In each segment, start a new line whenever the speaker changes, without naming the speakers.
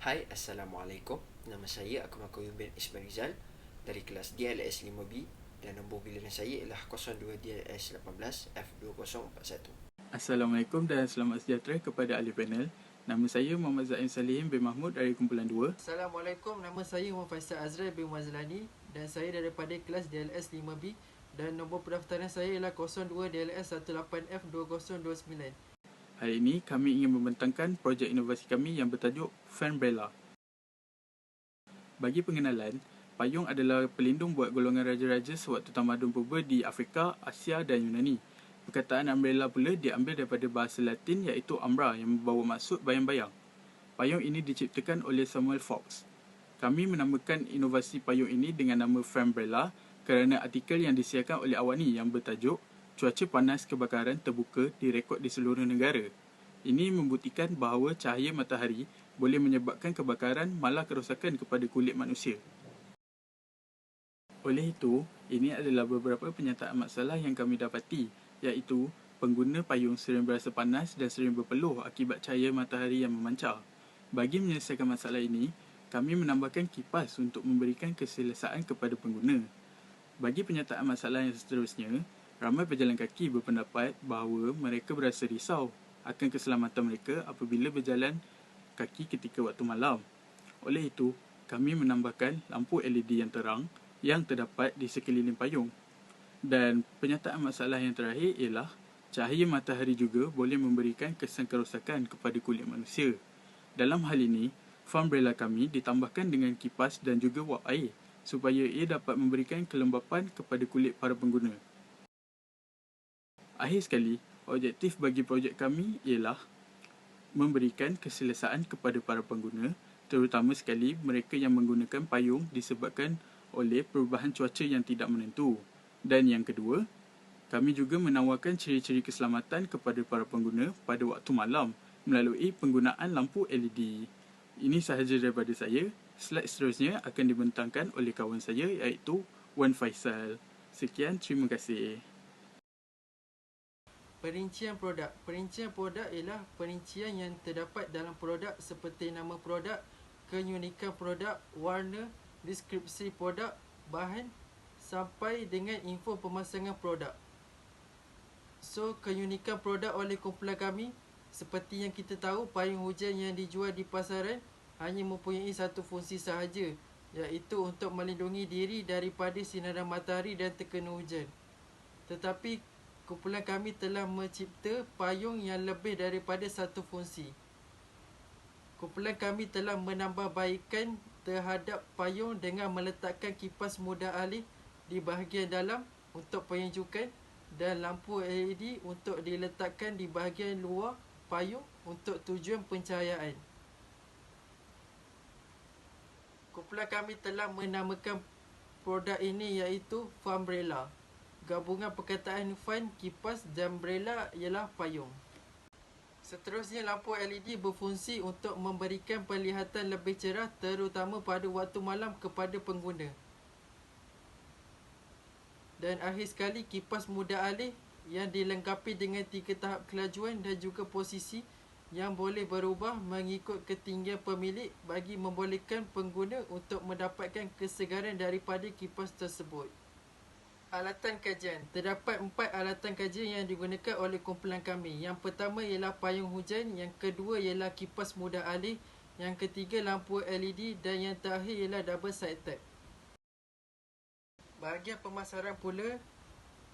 Hai, Assalamualaikum. Nama saya Akmal Koyumbin Ismail Rizal dari kelas DLS 5B dan nombor giliran saya ialah 02 DLS 18 F2041.
Assalamualaikum dan selamat sejahtera kepada ahli panel. Nama saya Muhammad Zain Salihin bin Mahmud dari kumpulan 2.
Assalamualaikum, nama saya Muhammad Faisal Azrael bin Mazlani dan saya daripada kelas DLS 5B dan nombor pendaftaran saya ialah 02 DLS 18F2029.
Hari ini kami ingin membentangkan projek inovasi kami yang bertajuk Fanbrella. Bagi pengenalan, payung adalah pelindung buat golongan raja-raja sewaktu tamadun purba di Afrika, Asia dan Yunani. Perkataan umbrella pula diambil daripada bahasa Latin iaitu umbra yang membawa maksud bayang-bayang. Payung ini diciptakan oleh Samuel Fox. Kami menamakan inovasi payung ini dengan nama Fanbrella kerana artikel yang disiarkan oleh Awani yang bertajuk Cuaca panas kebakaran terbuka direkod di seluruh negara. Ini membuktikan bahawa cahaya matahari boleh menyebabkan kebakaran malah kerosakan kepada kulit manusia. Oleh itu, ini adalah beberapa penyataan masalah yang kami dapati, iaitu pengguna payung sering berasa panas dan sering berpeluh akibat cahaya matahari yang memancar. Bagi menyelesaikan masalah ini, kami menambahkan kipas untuk memberikan keselesaan kepada pengguna. Bagi penyataan masalah yang seterusnya, ramai pejalan kaki berpendapat bahawa mereka berasa risau akan keselamatan mereka apabila berjalan kaki ketika waktu malam. Oleh itu, kami menambahkan lampu LED yang terang yang terdapat di sekeliling payung. Dan penyataan masalah yang terakhir ialah cahaya matahari juga boleh memberikan kesan kerosakan kepada kulit manusia. Dalam hal ini, Fanbrella kami ditambahkan dengan kipas dan juga wap air supaya ia dapat memberikan kelembapan kepada kulit para pengguna. Akhir sekali, objektif bagi projek kami ialah memberikan keselesaan kepada para pengguna, terutama sekali mereka yang menggunakan payung disebabkan oleh perubahan cuaca yang tidak menentu. Dan yang kedua, kami juga menawarkan ciri-ciri keselamatan kepada para pengguna pada waktu malam melalui penggunaan lampu LED. Ini sahaja daripada saya. Slide seterusnya akan dibentangkan oleh kawan saya iaitu Wan Faisal. Sekian, terima kasih.
Perincian produk. Perincian produk ialah perincian yang terdapat dalam produk seperti nama produk, keunikan produk, warna, deskripsi produk, bahan sampai dengan info pemasangan produk. So, keunikan produk oleh kumpulan kami, seperti yang kita tahu, payung hujan yang dijual di pasaran hanya mempunyai satu fungsi sahaja, iaitu untuk melindungi diri daripada sinaran matahari dan terkena hujan. Tetapi kumpulan kami telah mencipta payung yang lebih daripada satu fungsi. Kumpulan kami telah menambahbaikkan terhadap payung dengan meletakkan kipas mudah alih di bahagian dalam untuk penyejukan dan lampu LED untuk diletakkan di bahagian luar payung untuk tujuan pencahayaan. Kumpulan kami telah menamakan produk ini iaitu Fanbrella. Gabungan perkataan fan, kipas dan brella ialah payung. Seterusnya, lampu LED berfungsi untuk memberikan penglihatan lebih cerah terutama pada waktu malam kepada pengguna. Dan akhir sekali, kipas mudah alih yang dilengkapi dengan 3 tahap kelajuan dan juga posisi yang boleh berubah mengikut ketinggian pemilik bagi membolehkan pengguna untuk mendapatkan kesegaran daripada kipas tersebut. Alatan kajian. Terdapat 4 alatan kajian yang digunakan oleh kumpulan kami. Yang pertama ialah payung hujan, yang kedua ialah kipas mudah alih, yang ketiga lampu LED dan yang terakhir ialah double side tap. Bahagian pemasaran pula,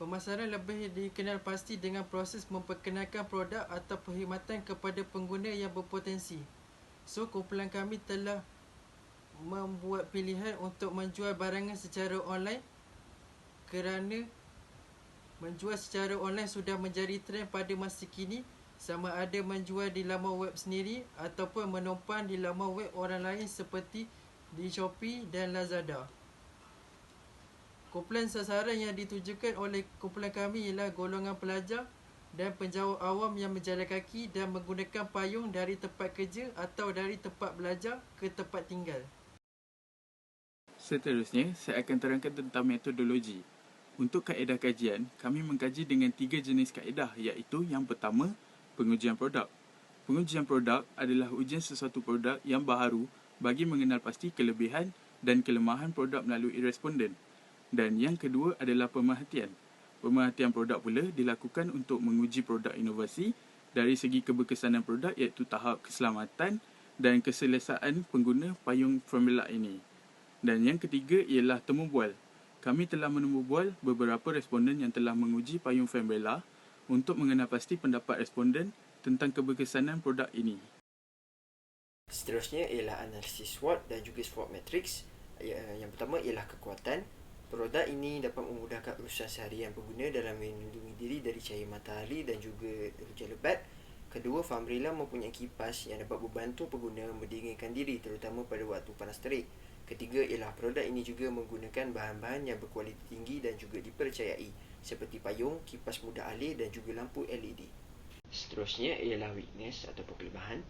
pemasaran lebih dikenal pasti dengan proses memperkenalkan produk atau perkhidmatan kepada pengguna yang berpotensi. So, kumpulan kami telah membuat pilihan untuk menjual barangan secara online kerana menjual secara online sudah menjadi trend pada masa kini, sama ada menjual di laman web sendiri ataupun menumpang di laman web orang lain seperti di Shopee dan Lazada. Kumpulan sasaran yang ditujukan oleh kumpulan kami ialah golongan pelajar dan penjawat awam yang berjalan kaki dan menggunakan payung dari tempat kerja atau dari tempat belajar ke tempat tinggal.
Seterusnya, saya akan terangkan tentang metodologi. Untuk kaedah kajian, kami mengkaji dengan 3 jenis kaedah iaitu yang pertama, pengujian produk. Pengujian produk adalah ujian sesuatu produk yang baharu bagi mengenal pasti kelebihan dan kelemahan produk melalui responden. Dan yang kedua adalah pemerhatian. Pemerhatian produk pula dilakukan untuk menguji produk inovasi dari segi keberkesanan produk iaitu tahap keselamatan dan keselesaan pengguna payung formula ini. Dan yang ketiga ialah temu bual. Kami telah menemu bual beberapa responden yang telah menguji payung Fembrella untuk mengenal pasti pendapat responden tentang keberkesanan produk ini.
Seterusnya ialah analisis SWOT dan juga SWOT matrix. Yang pertama ialah kekuatan. Produk ini dapat memudahkan urusan seharian pengguna dalam melindungi diri dari cahaya matahari dan juga hujan lebat. Kedua, Fembrella mempunyai kipas yang dapat membantu pengguna mendinginkan diri terutama pada waktu panas terik. Ketiga ialah produk ini juga menggunakan bahan-bahan yang berkualiti tinggi dan juga dipercayai seperti payung, kipas mudah alih dan juga lampu LED. Seterusnya ialah weakness ataupun kelemahan.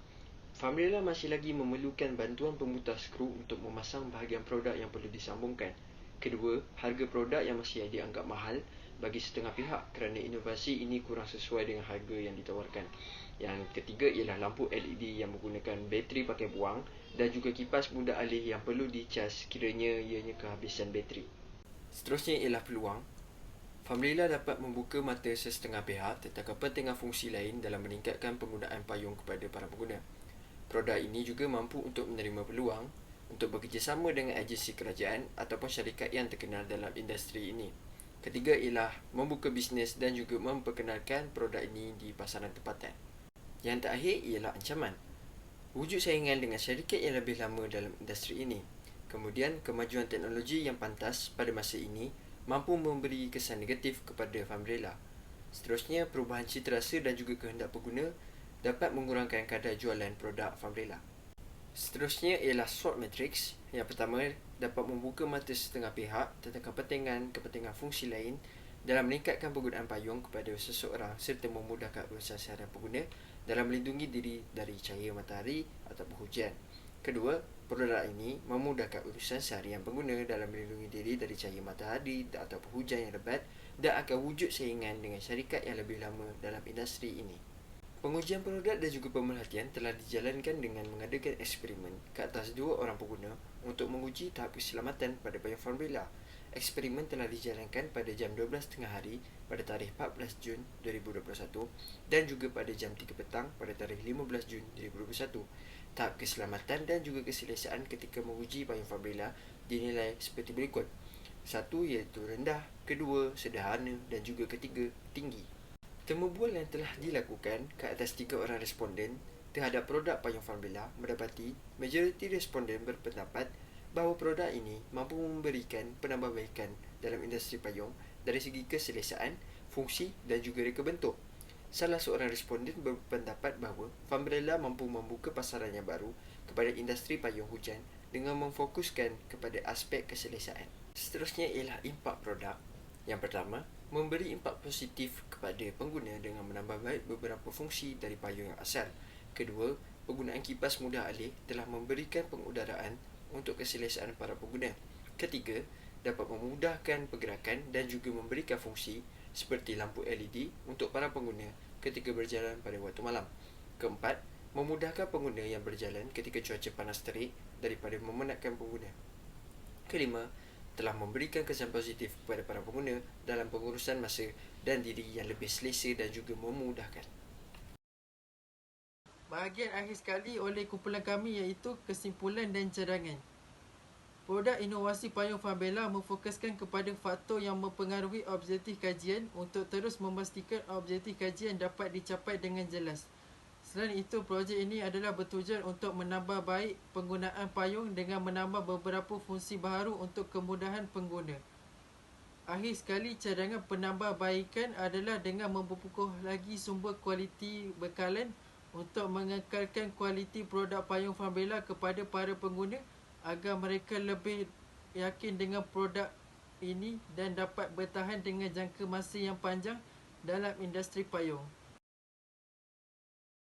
Fembrella masih lagi memerlukan bantuan pemutar skru untuk memasang bahagian produk yang perlu disambungkan. Kedua, harga produk yang masih dianggap mahal bagi setengah pihak kerana inovasi ini kurang sesuai dengan harga yang ditawarkan. Yang ketiga ialah lampu LED yang menggunakan bateri pakai buang dan juga kipas mudah alih yang perlu dicas kiranya ianya kehabisan bateri. Seterusnya ialah peluang. Fembrella dapat membuka mata sesetengah pihak tentang kepentingan fungsi lain dalam meningkatkan penggunaan payung kepada para pengguna. Produk ini juga mampu untuk menerima peluang untuk bekerjasama dengan agensi kerajaan ataupun syarikat yang terkenal dalam industri ini. Ketiga ialah membuka bisnes dan juga memperkenalkan produk ini di pasaran tempatan. Yang terakhir ialah ancaman. Wujud saingan dengan syarikat yang lebih lama dalam industri ini. Kemudian kemajuan teknologi yang pantas pada masa ini mampu memberi kesan negatif kepada Fembrella. Seterusnya, perubahan cita rasa dan juga kehendak pengguna dapat mengurangkan kadar jualan produk Fembrella. Seterusnya ialah SWOT matrix. Yang pertama, dapat membuka mata setengah pihak tentang kepentingan fungsi lain dalam meningkatkan penggunaan payung kepada seseorang serta memudahkan urusan seharian pengguna dalam melindungi diri dari cahaya matahari ataupun hujan. Kedua, produk ini memudahkan urusan seharian pengguna dalam melindungi diri dari cahaya matahari ataupun hujan yang lebat dan akan wujud saingan dengan syarikat yang lebih lama dalam industri ini. Pengujian produk dan juga pemerhatian telah dijalankan dengan mengadakan eksperimen ke atas 2 orang pengguna untuk menguji tahap keselamatan pada payung Fembrella. Eksperimen telah dijalankan pada jam 12.30 hari pada tarikh 14 Jun 2021 dan juga pada jam 3 petang pada tarikh 15 Jun 2021. Tahap keselamatan dan juga keselesaan ketika menguji payung Fembrella dinilai seperti berikut. 1 iaitu rendah, kedua sederhana dan juga ketiga tinggi. Temu bual yang telah dilakukan ke atas 3 orang responden terhadap produk payung Fembrella mendapati majoriti responden berpendapat bahawa produk ini mampu memberikan penambahbaikan dalam industri payung dari segi keselesaan, fungsi dan juga reka bentuk. Salah seorang responden berpendapat bahawa Fembrella mampu membuka pasaran yang baru kepada industri payung hujan dengan memfokuskan kepada aspek keselesaan. Seterusnya ialah impak produk. Yang pertama, memberi impak positif kepada pengguna dengan menambah baik beberapa fungsi dari payung yang asal. Kedua, penggunaan kipas mudah alih telah memberikan pengudaraan untuk keselesaan para pengguna. Ketiga, dapat memudahkan pergerakan dan juga memberikan fungsi seperti lampu LED untuk para pengguna ketika berjalan pada waktu malam. Keempat, memudahkan pengguna yang berjalan ketika cuaca panas terik daripada memenatkan pengguna. Kelima, telah memberikan kesan positif kepada para pengguna dalam pengurusan masa dan diri yang lebih selesa dan juga memudahkan.
Bahagian akhir sekali oleh kumpulan kami iaitu kesimpulan dan cadangan. Produk inovasi payung Fembrella memfokuskan kepada faktor yang mempengaruhi objektif kajian untuk terus memastikan objektif kajian dapat dicapai dengan jelas. Selain itu, projek ini adalah bertujuan untuk menambah baik penggunaan payung dengan menambah beberapa fungsi baharu untuk kemudahan pengguna. Akhir sekali, cadangan penambahbaikan adalah dengan memperkukuh lagi sumber kualiti bekalan untuk mengekalkan kualiti produk payung Fembrella kepada para pengguna agar mereka lebih yakin dengan produk ini dan dapat bertahan dengan jangka masa yang panjang dalam industri payung.